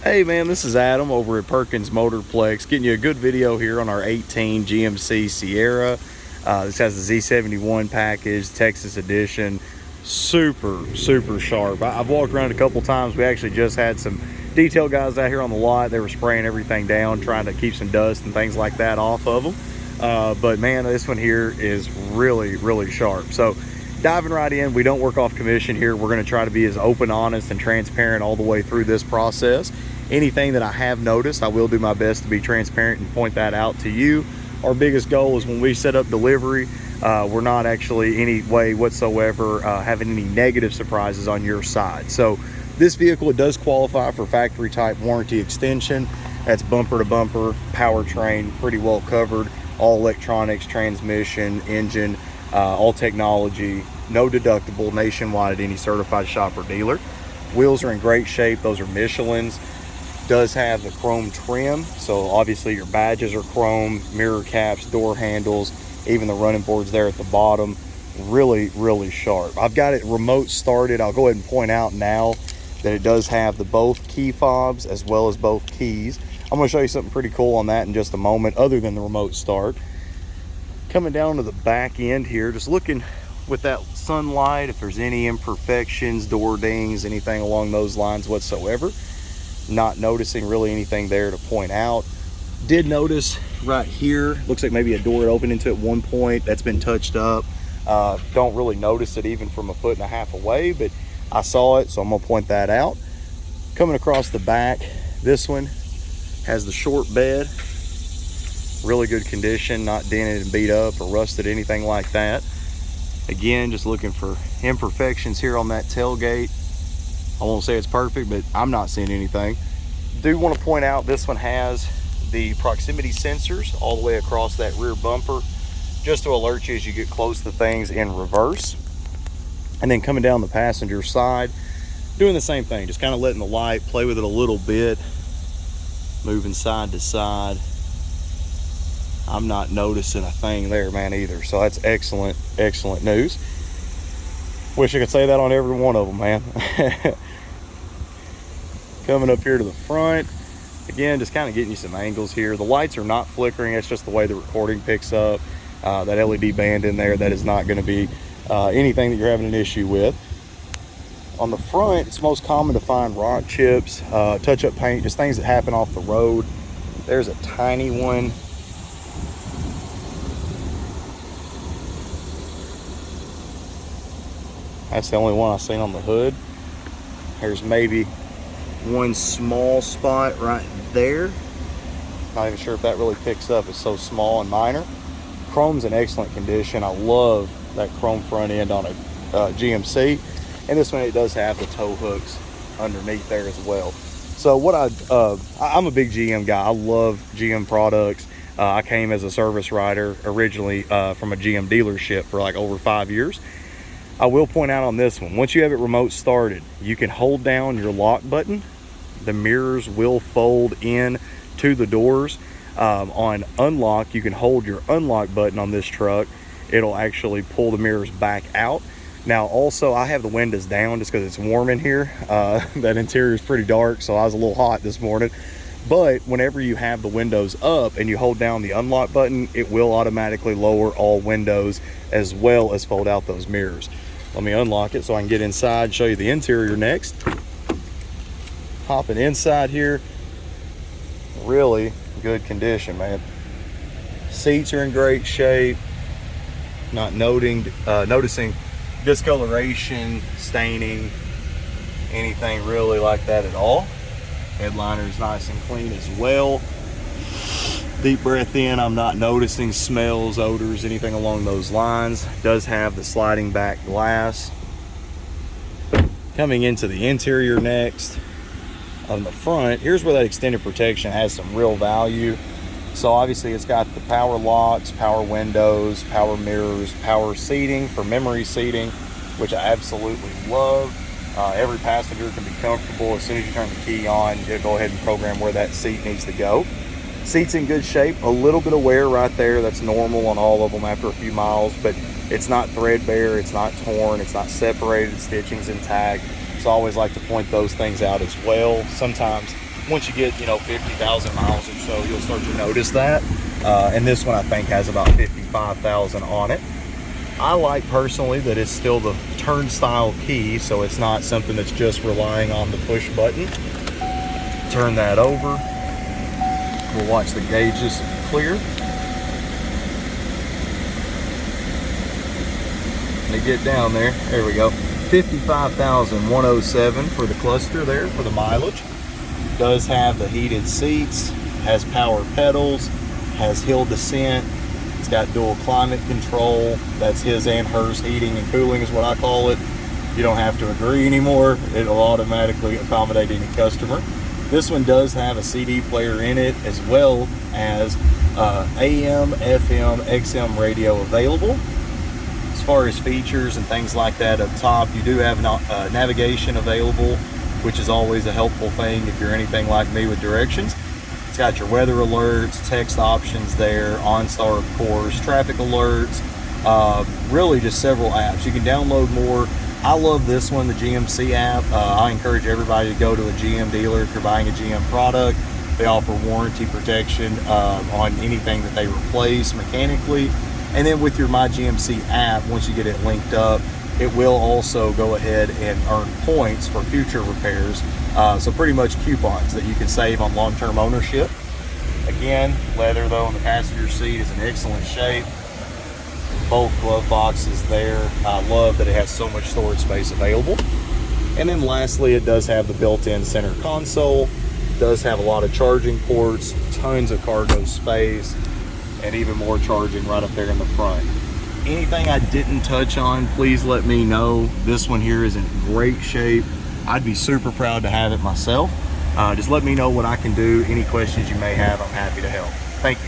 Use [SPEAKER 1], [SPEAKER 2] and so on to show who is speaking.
[SPEAKER 1] Hey man, this is Adam over at Perkins Motorplex, getting you a good video here on our 18 GMC Sierra. This has the Z71 package, Texas edition. Super sharp. I've walked around a couple times. We actually just had some detail guys out here on the lot. They were spraying everything down, trying to keep some dust and things like that off of them. But man, this one here is really sharp. So diving right in, we don't work off commission here. We're going to try to be as open, honest, and transparent all the way through this process. Anything that I have noticed, I will do my best to be transparent and point that out to you. Our biggest goal is when we set up delivery, we're not actually any way whatsoever having any negative surprises on your side. So this vehicle, it does qualify for factory type warranty extension. That's bumper to bumper, powertrain, pretty well covered, all electronics, transmission, engine, all technology, no deductible, nationwide at any certified shop or dealer. Wheels are in great shape. Those are Michelin's. Does have the chrome trim, so obviously your badges are chrome, mirror caps, door handles, even the running boards there at the bottom. Really sharp. I've got it remote started. I'll go ahead and point out now that it does have the both key fobs as well as both keys. I'm going to show you something pretty cool on that in just a moment, other than the remote start. Coming down to the back end here, just looking with that sunlight, if there's any imperfections, door dings, anything along those lines whatsoever. Not noticing really anything there to point out. Did notice right here, looks like maybe a door had opened into at one point. That's been touched up. Don't really notice it even from 1.5 feet away, but I saw it, so I'm gonna point that out. Coming across the back, this one has the short bed. Really good condition, not dented and beat up or rusted, anything like that. Again, just looking for imperfections here on that tailgate. I won't say it's perfect, but I'm not seeing anything. Do want to point out this one has the proximity sensors all the way across that rear bumper, just to alert you as you get close to things in reverse. And then coming down the passenger side, doing the same thing, just kind of letting the light play with it a little bit, moving side to side. I'm not noticing a thing there, man, either. So that's excellent news. Wish I could say that on every one of them, man. Coming up here to the front, again, just kind of getting you some angles here. The lights are not flickering. It's just the way the recording picks up. That LED band in there, that is not going to be anything that you're having an issue with. On the front, it's most common to find rock chips, touch-up paint, just things that happen off the road. There's a tiny one. That's the only one I've seen on the hood. There's maybe one small spot right there. Not even sure if that really picks up. It's so small and minor. Chrome's in excellent condition. I love that chrome front end on a GMC. And this one, it does have the tow hooks underneath there as well. So what I'm a big GM guy. I love GM products. I came as a service writer originally from a GM dealership for like over 5 years. I will point out on this one, once you have it remote started, you can hold down your lock button. The mirrors will fold in to the doors. On unlock, you can hold your unlock button on this truck. It'll actually pull the mirrors back out. Now also, I have the windows down just because it's warm in here. That interior is pretty dark, so I was a little hot this morning. But whenever you have the windows up and you hold down the unlock button, it will automatically lower all windows as well as fold out those mirrors. Let me unlock it so I can get inside, show you the interior next. Hopping inside here, really good condition, man. Seats are in great shape. Not noticing discoloration, staining, anything really like that at all. Headliner is nice and clean as well. Deep breath in, I'm not noticing smells, odors, anything along those lines. Does have the sliding back glass. Coming into the interior next. On the front, here's where that extended protection has some real value. So obviously it's got the power locks, power windows, power mirrors, power seating for memory seating, which I absolutely love. Every passenger can be comfortable. As soon as you turn the key on, you'll go ahead and program where that seat needs to go. Seat's in good shape, a little bit of wear right there. That's normal on all of them after a few miles, but it's not threadbare, it's not torn, it's not separated, stitching's intact. So So I always like to point those things out as well. Sometimes once you get, you know, 50,000 miles or so, you'll start to notice that. And this one I think has about 55,000 on it. I like personally that it's still the turnstile key, so it's not something that's just relying on the push button. Turn that over. We'll watch the gauges clear. Let me get down there. There we go. 55,107 for the cluster there for the mileage. Does have the heated seats, has power pedals, has hill descent. It's got dual climate control. That's his and hers heating and cooling is what I call it. You don't have to agree anymore. It'll automatically accommodate any customer. This one does have a CD player in it, as well as AM, FM, XM radio available. As far as features and things like that up top, you do have navigation available, which is always a helpful thing if you're anything like me with directions. It's got your weather alerts, text options there, OnStar of course, traffic alerts, really just several apps. You can download more. I love this one, the GMC app. I encourage everybody to go to a GM dealer if you're buying a GM product. They offer warranty protection on anything that they replace mechanically. And then with your My GMC app, once you get it linked up, it will also go ahead and earn points for future repairs. So pretty much coupons that you can save on long-term ownership. Again, leather though in the passenger seat is in excellent shape. Both glove boxes there. I love that it has so much storage space available. And then lastly, it does have the built-in center console. It does have a lot of charging ports, tons of cargo space, and even more charging right up there in the front. Anything I didn't touch on, please let me know. This one here is in great shape. I'd be super proud to have it myself. Just let me know what I can do. Any questions you may have, I'm happy to help. Thank you.